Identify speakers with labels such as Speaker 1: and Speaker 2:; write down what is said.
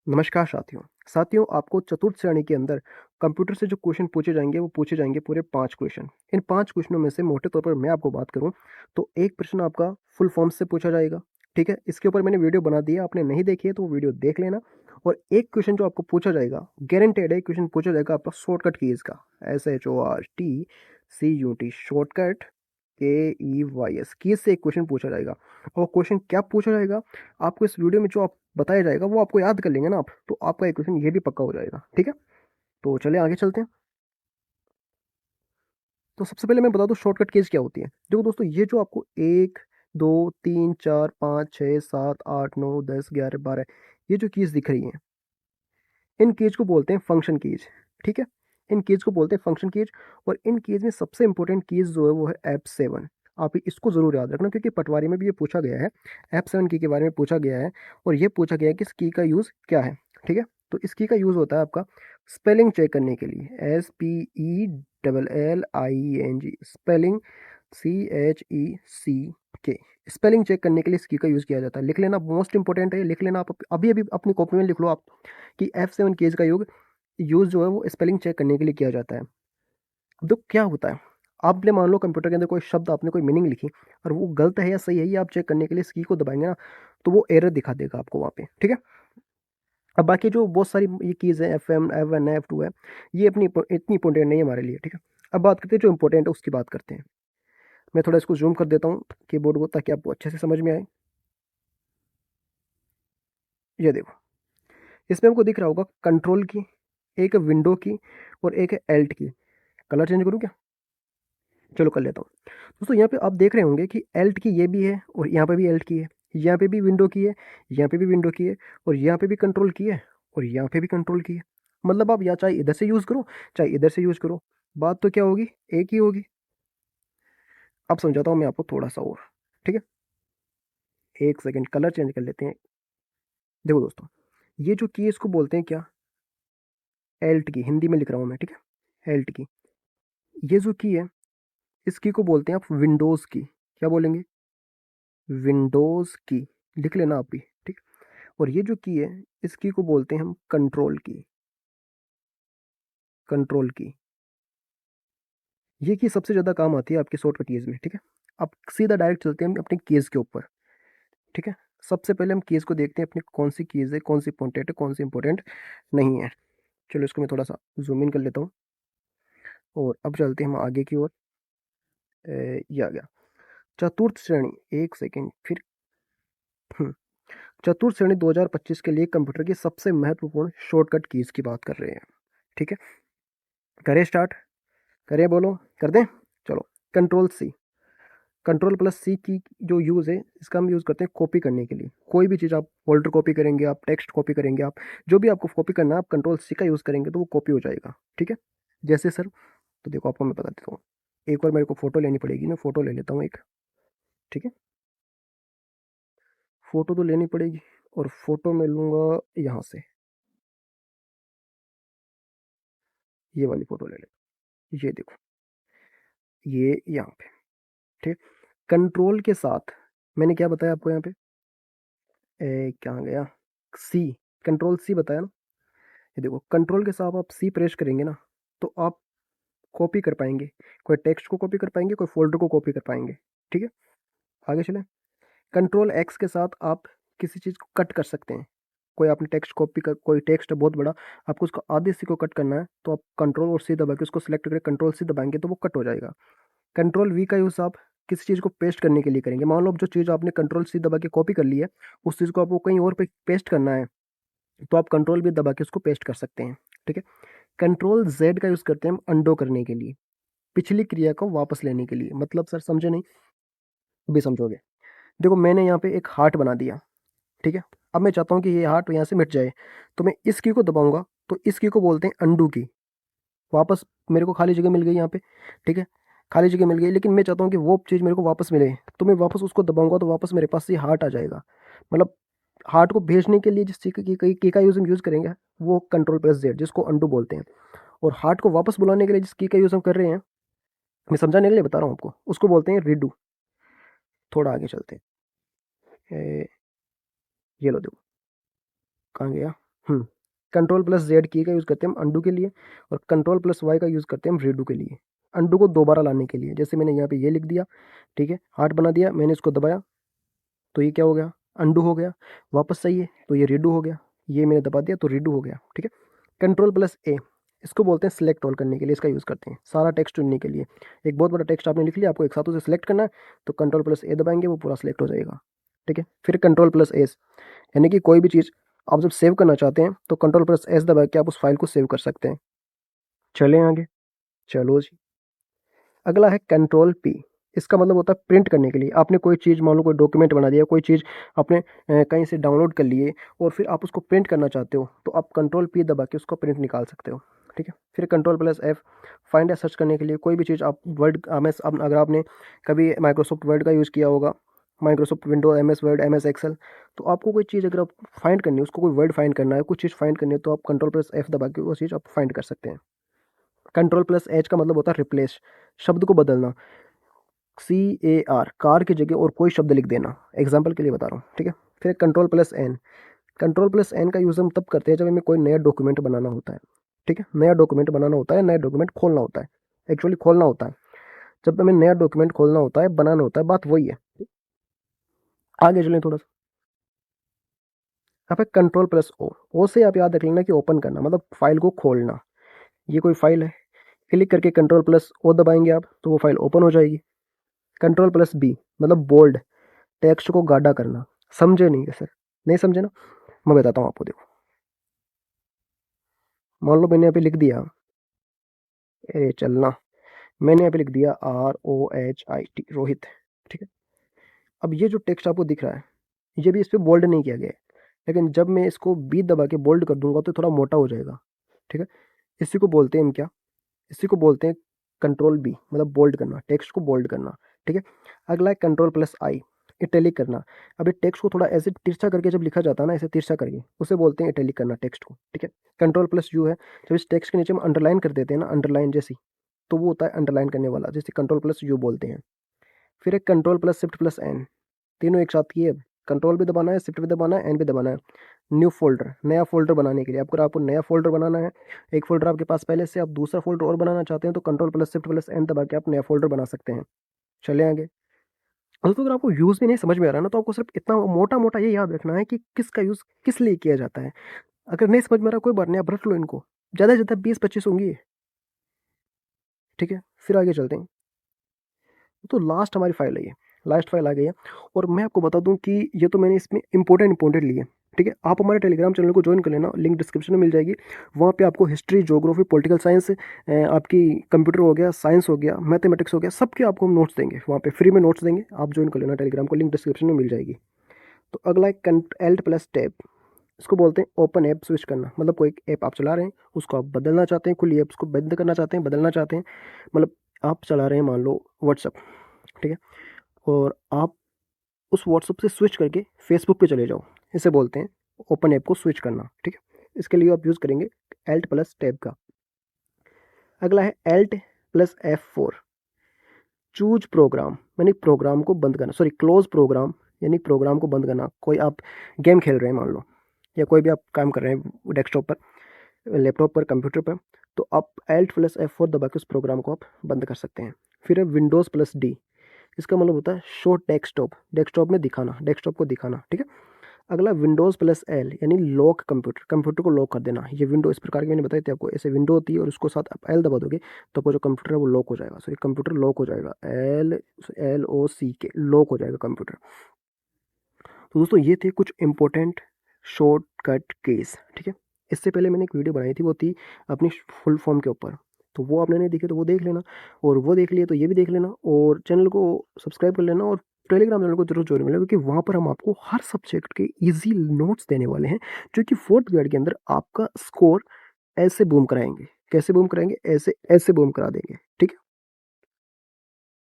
Speaker 1: नमस्कार साथियों। साथियों, आपको चतुर्थ श्रेणी के अंदर कंप्यूटर से जो क्वेश्चन पूछे जाएंगे वो पूछे जाएंगे पूरे 5 क्वेश्चन। इन 5 क्वेश्चनों में से मोटे तौर पर मैं आपको बात करूं तो एक प्रश्न आपका फुल फॉर्म से पूछा जाएगा। ठीक है, इसके ऊपर मैंने वीडियो बना दिया, आपने नहीं देखी है तो वो वीडियो देख लेना। और एक क्वेश्चन जो आपको पूछा जाएगा, गारंटेड है, क्वेश्चन पूछा जाएगा आपका शॉर्टकट कीज का। SHORTCUT शॉर्टकट KEYS कीज से एक क्वेश्चन पूछा जाएगा। और क्वेश्चन क्या पूछा जाएगा आपको इस वीडियो में जो आप बताया जाएगा वो आपको याद कर लेंगे ना आप, तो आपका एक क्वेश्चन ये भी पक्का हो जाएगा। ठीक है, तो चलिए आगे चलते हैं। तो सबसे पहले मैं बता दूं शॉर्टकट कीज क्या होती है। देखो दोस्तों, ये जो आपको 1 2 3 4 5 6 7 8 9 10 11 12 ये जो कीज दिख रही हैं, इन कीज को बोलते हैं फंक्शन कीज। ठीक है, इन कीज को बोलते हैं फंक्शन कीज। और इन कीज में सबसे इंपॉर्टेंट कीज जो है वो है F7। आप इसको जरूर याद रखना क्योंकि पटवारी में भी ये पूछा गया है। F7 की के बारे में पूछा गया है और ये पूछा गया है कि इस की का यूज क्या है। ठीक है, तो इस की का यूज होता है आपका स्पेलिंग चेक करने के लिए। SPELLING spelling, CHECK spelling check करने के लिए इस की का यूज किया जाता है। लिख लेना, मोस्ट इंपॉर्टेंट है, लिख लेना। आप अभी अभी अपनी कॉपी में लिख लो आप कि F7 केज का यूज जो है वो स्पेलिंग चेक करने के लिए किया जाता है। अब तो क्या होता है, आपने मान लो कंप्यूटर के अंदर कोई शब्द, आपने कोई मीनिंग लिखी और वो गलत है या सही है ये आप चेक करने के लिए इस की को दबाएंगे ना, तो वो एरर दिखा देगा आपको वहाँ पे। ठीक है, अब बाकी जो बहुत सारी ये कीज़ है, F1 है, F2 है, ये अपनी इतनी इंपॉर्टेंट नहीं है हमारे लिए। ठीक है, अब बात करते हैं जो इंपॉर्टेंट है उसकी बात करते हैं। मैं थोड़ा इसको जूम कर देता हूँ कीबोर्ड को ताकि आपको अच्छे से समझ में आए। ये देखो, इसमें हमको दिख रहा होगा कंट्रोल की, एक विंडो की और एक एल्ट की। कलर चेंज करूँ क्या? चलो कर लेता हूँ। दोस्तों यहाँ पे आप देख रहे होंगे कि एल्ट की ये भी है और यहाँ पे भी एल्ट की है, यहाँ पे भी विंडो की है, यहाँ पे भी विंडो की है, और यहाँ पे भी कंट्रोल की है, और यहाँ पे भी कंट्रोल की है। मतलब आप या चाहे इधर से यूज़ करो चाहे इधर से यूज़ करो, बात तो क्या होगी, एक ही होगी। अब समझाता हूँ मैं आपको थोड़ा सा और। ठीक है, एक सेकेंड, कलर चेंज कर लेते हैं। देखो दोस्तों, ये जो की है इसको बोलते हैं क्या, एल्ट की। हिंदी में लिख रहा हूँ मैं, ठीक है, एल्ट की। ये जो की है इस की को बोलते हैं आप विंडोज़ की। क्या बोलेंगे? विंडोज़ की। लिख लेना आप भी। ठीक, और ये जो की है इस की को बोलते हैं हम कंट्रोल की। कंट्रोल की, ये की सबसे ज़्यादा काम आती है आपकी शॉर्टकट कीज में। ठीक है, अब सीधा डायरेक्ट चलते हैं हम अपनी कीज के ऊपर। ठीक है, सबसे पहले हम कीज को देखते हैं अपनी कौन सी कीज है, कौन सी इंपॉर्टेंट है, कौन सी इंपॉर्टेंट नहीं है। चलो इसको मैं थोड़ा सा जूम इन कर लेता हूँ और अब चलते हैं हम आगे की ओर। ये आ गया चतुर्थ श्रेणी। एक सेकेंड फिर। हम्म, चतुर्थ श्रेणी 2025 के लिए कंप्यूटर की सबसे महत्वपूर्ण शॉर्टकट कीज की बात कर रहे हैं। ठीक है, करें स्टार्ट, करें, बोलो, कर दें। चलो, कंट्रोल सी। कंट्रोल प्लस सी की जो यूज़ है इसका हम यूज़ करते हैं कॉपी करने के लिए। कोई भी चीज़, आप फोल्डर कॉपी करेंगे, आप टेक्स्ट कॉपी करेंगे, आप जो भी आपको कॉपी करना है आप कंट्रोल सी का यूज़ करेंगे तो वो कॉपी हो जाएगा। ठीक है, जैसे सर, तो देखो आपको मैं बता देता हूँ। एक बार मेरे को फ़ोटो लेनी पड़ेगी ना, फ़ोटो ले लेता हूँ एक। ठीक है, फ़ोटो तो लेनी पड़ेगी और फ़ोटो मैं लूँगा यहाँ से, ये वाली फ़ोटो ले ले। ये देखो, ये यहाँ पे। ठीक, कंट्रोल के साथ मैंने क्या बताया आपको यहाँ पे, कहाँ गया, सी, कंट्रोल सी बताया ना। ये देखो, कंट्रोल के साथ आप सी प्रेस करेंगे ना तो आप कॉपी कर पाएंगे, कोई टेक्स्ट को कॉपी कर पाएंगे, कोई फोल्डर को कॉपी कर पाएंगे। ठीक है, आगे चलें। कंट्रोल एक्स के साथ आप किसी चीज़ को कट कर सकते हैं। कोई आपने टेक्स्ट कॉपी कर, कोई टेक्स्ट है बहुत बड़ा, आपको उसको आधे सी को कट करना है तो आप कंट्रोल और सी दबा के उसको सिलेक्ट करके कंट्रोल सी दबाएंगे तो वो कट हो जाएगा। कंट्रोल वी का यूज़ आप किसी चीज़ को पेस्ट करने के लिए करेंगे। मान लो अब जो चीज़ आपने कंट्रोल सी दबा के कॉपी कर ली है, उस चीज़ को आपको कहीं और पे पेस्ट करना है तो आप कंट्रोल भी दबा के उसको पेस्ट कर सकते हैं। ठीक है, कंट्रोल जेड का यूज़ करते हैं हम अंडो करने के लिए, पिछली क्रिया को वापस लेने के लिए। मतलब सर समझे नहीं, भी समझोगे। देखो मैंने यहाँ पे एक हार्ट बना दिया। ठीक है, अब मैं चाहता हूँ कि ये हार्ट यहाँ से मिट जाए तो मैं इस की को दबाऊंगा, तो इस की को बोलते हैं अंडू की। वापस मेरे को खाली जगह मिल गई यहाँ पे। ठीक है, खाली जगह मिल गई, लेकिन मैं चाहता हूँ कि वो चीज़ मेरे को वापस मिले, तो मैं वापस उसको दबाऊंगा तो वापस मेरे पास ये हार्ट आ जाएगा। मतलब हार्ट को भेजने के लिए जिस चीज़ की का यूज़ हम यूज़ करेंगे वो कंट्रोल प्लस जेड, जिसको अंडू बोलते हैं। और हार्ट को वापस बुलाने के लिए जिस की का यूज़ हम कर रहे हैं, मैं समझाने के लिए बता रहा हूँ आपको, उसको बोलते हैं रीडू। थोड़ा आगे चलते हैं। ये लो देखो, कहाँ गया, कंट्रोल प्लस जेड की का यूज़ करते हैं हम अंडू के लिए, और कंट्रोल प्लस वाई का यूज़ करते हैं हम रीडू के लिए, अंडू को दोबारा लाने के लिए। जैसे मैंने यहाँ पे ये लिख दिया, ठीक है, हार्ट बना दिया, मैंने इसको दबाया तो ये क्या हो गया, अंडू हो गया। वापस चाहिए तो ये रीडू हो गया, ये मैंने दबा दिया तो रीडू हो गया, ठीक है। कंट्रोल प्लस ए, इसको बोलते हैं सिलेक्ट ऑल करने के लिए, इसका यूज़ करते हैं सारा टेक्स्ट चुनने के लिए। एक बहुत बड़ा टेक्स्ट आपने लिख लिया, आपको एक साथ उसे सिलेक्ट करना है, तो कंट्रोल प्लस ए दबाएंगे, वो पूरा सिलेक्ट हो जाएगा, ठीक है। फिर कंट्रोल प्लस एस, यानी कि कोई भी चीज़ आप जब सेव करना चाहते हैं तो कंट्रोल प्लस एस दबा के आप उस फाइल को सेव कर सकते हैं। चलें आगे, चलो जी। अगला है कंट्रोल पी, इसका मतलब होता है प्रिंट करने के लिए। आपने कोई चीज़, मान लो कोई डॉक्यूमेंट बना दिया, कोई चीज़ आपने कहीं से डाउनलोड कर लिए और फिर आप उसको प्रिंट करना चाहते हो, तो आप कंट्रोल पी दबा के उसको प्रिंट निकाल सकते हो, ठीक है। फिर कंट्रोल प्लस एफ, फाइंड या सर्च करने के लिए। कोई भी चीज़ आप वर्ड अगर आपने कभी माइक्रोसॉफ्ट वर्ड का यूज़ किया होगा, Microsoft window, M S Word, M S Excel, तो आपको कोई चीज़ अगर आप फाइंड करनी है, उसको कोई वर्ड फाइंड करना है, कुछ चीज़ फाइंड करनी है, तो आप कंट्रोल प्लस एफ दबा के वो चीज़ आप फाइंड कर सकते हैं। कंट्रोल प्लस एच का मतलब होता है रिप्लेस, शब्द को बदलना। CAR, कार की जगह और कोई शब्द लिख देना, एग्जाम्पल के लिए बता रहा हूँ, ठीक है। फिर control plus N, control plus N का यूज़ हम तब करते हैं जब हमें कोई नया डॉक्यूमेंट बनाना होता है, ठीक है। नया डॉक्यूमेंट बनाना होता है, नया डॉक्यूमेंट खोलना होता है, एक्चुअली खोलना होता है। जब हमें नया डॉक्यूमेंट खोलना होता है, बनाना होता है, बात वही है। आगे चलें थोड़ा सा, यहाँ पे कंट्रोल प्लस ओ, ओ से आप याद रख लेना कि ओपन करना, मतलब फाइल को खोलना। ये कोई फाइल है, क्लिक करके कंट्रोल प्लस ओ दबाएंगे आप, तो वो फाइल ओपन हो जाएगी। कंट्रोल प्लस बी मतलब बोल्ड, टेक्स्ट को गाढ़ा करना। समझे नहीं है सर, नहीं समझे ना, मैं बताता हूँ आपको। देखो, मान लो मैंने यहाँ पे लिख दिया, अरे चलना, मैंने यहाँ पे लिख दिया ROHIT, रोहित, ठीक है। अब ये जो टेक्स्ट आपको दिख रहा है, ये भी इस पर बोल्ड नहीं किया गया है, लेकिन जब मैं इसको बी दबा के बोल्ड कर दूंगा तो थोड़ा मोटा हो जाएगा, ठीक है। इसी को बोलते हैं हम क्या, इसी को बोलते हैं कंट्रोल बी, मतलब बोल्ड करना, टेक्स्ट को बोल्ड करना, ठीक है। अगला है कंट्रोल प्लस आई, इटैलिक करना। अब ये टेक्स्ट को थोड़ा ऐसे तिरछा करके जब लिखा जाता है ना, ऐसे तिरछा करके, उसे बोलते हैं इटैलिक करना टेक्स्ट को, ठीक है। कंट्रोल प्लस यू है, जब इस टेक्स्ट के नीचे हम अंडरलाइन कर देते हैं ना, अंडरलाइन जैसी, तो वो होता है अंडरलाइन करने वाला, जैसे कंट्रोल प्लस यू बोलते हैं। फिर एक control plus shift plus N, तीनों एक साथ किए, कंट्रोल भी दबाना है, शिफ्ट भी दबाना है, एन भी दबाना है। न्यू फोल्डर, नया फोल्डर बनाने के लिए, आपको नया फोल्डर बनाना है, एक फोल्डर आपके पास पहले से, आप दूसरा फोल्डर और बनाना चाहते हैं, तो control plus shift plus N दबा के आप नया फोल्डर बना सकते हैं। चले आगे। दोस्तों, अगर आपको यूज़ भी नहीं समझ में आ रहा ना, तो आपको सिर्फ इतना मोटा मोटा ये याद रखना है कि किसका यूज़ किस लिए किया जाता है। अगर नहीं समझ में आ रहा, कोई बात नहीं, आप रख लो इनको, ज़्यादा से ज़्यादा 20-25 होंगी, ठीक है। फिर आगे चलते हैं, तो लास्ट हमारी फाइल है ये, लास्ट फाइल आ गई है। और मैं आपको बता दूं कि ये तो मैंने इसमें इंपॉर्टेंट लिए, ठीक है। आप हमारे टेलीग्राम चैनल को ज्वाइन कर लेना, लिंक डिस्क्रिप्शन में मिल जाएगी। वहाँ पे आपको हिस्ट्री, ज्योग्राफी, पॉलिटिकल साइंस, आपकी कंप्यूटर हो गया, साइंस हो गया, मैथमेटिक्स हो गया, सबके आपको हम नोट्स देंगे, वहाँ पे फ्री में नोट्स देंगे। आप ज्वाइन कर लेना टेलीग्राम को, लिंक डिस्क्रिप्शन में मिल जाएगी। तो अगला है Alt प्लस टैब, इसको बोलते हैं ओपन ऐप स्विच करना। मतलब कोई ऐप आप चला रहे हैं, उसको आप बदलना चाहते हैं, खुली ऐप उसको बंद करना चाहते हैं, बदलना चाहते हैं। मतलब आप चला रहे हैं, मान लो व्हाट्सअप, ठीक है, और आप उस व्हाट्सअप से स्विच करके फेसबुक पे चले जाओ, इसे बोलते हैं ओपन ऐप को स्विच करना, ठीक है। इसके लिए आप यूज़ करेंगे Alt प्लस टैब का। अगला है Alt plus F4, choose program, यानी प्रोग्राम को बंद करना, सॉरी क्लोज प्रोग्राम, यानी प्रोग्राम को बंद करना। कोई आप गेम खेल रहे हैं मान लो, या कोई भी आप काम कर रहे हैं डेस्कटॉप पर, लैपटॉप पर, कंप्यूटर पर, तो आप Alt प्लस F4 दबा के उस प्रोग्राम को आप बंद कर सकते हैं। फिर है विंडोज़ प्लस D, इसका मतलब होता है शो डेस्कटॉप, डेस्कटॉप में दिखाना, डेस्कटॉप को दिखाना, ठीक है। अगला विंडोज़ प्लस L, यानी लॉक कंप्यूटर, कंप्यूटर को लॉक कर देना। ये विंडो इस प्रकार की मैंने बताई थी आपको, ऐसे विंडो होती है और उसको साथ आप L दबा दोगे तो आपको जो कंप्यूटर है वो लॉक हो जाएगा, सॉरी कंप्यूटर लॉक हो जाएगा, LOCK, लॉक हो जाएगा कंप्यूटर। तो दोस्तों, ये थे कुछ इंपॉर्टेंट शॉर्टकट कीज, ठीक है। इससे पहले मैंने एक वीडियो बनाई थी, वो थी अपनी फुल फॉर्म के ऊपर, तो वो आपने नहीं देखी तो वो देख लेना, और वो देख लिए तो ये भी देख लेना, और चैनल को सब्सक्राइब कर लेना, और टेलीग्राम चैनल को जरूर ज्वाइन कर लेना, क्योंकि वहाँ पर हम आपको हर सब्जेक्ट के इजी नोट्स देने वाले हैं, जो कि 4th ग्रेड के अंदर आपका स्कोर ऐसे बूम कराएंगे। कैसे बूम कराएंगे? ऐसे ऐसे बूम करा देंगे।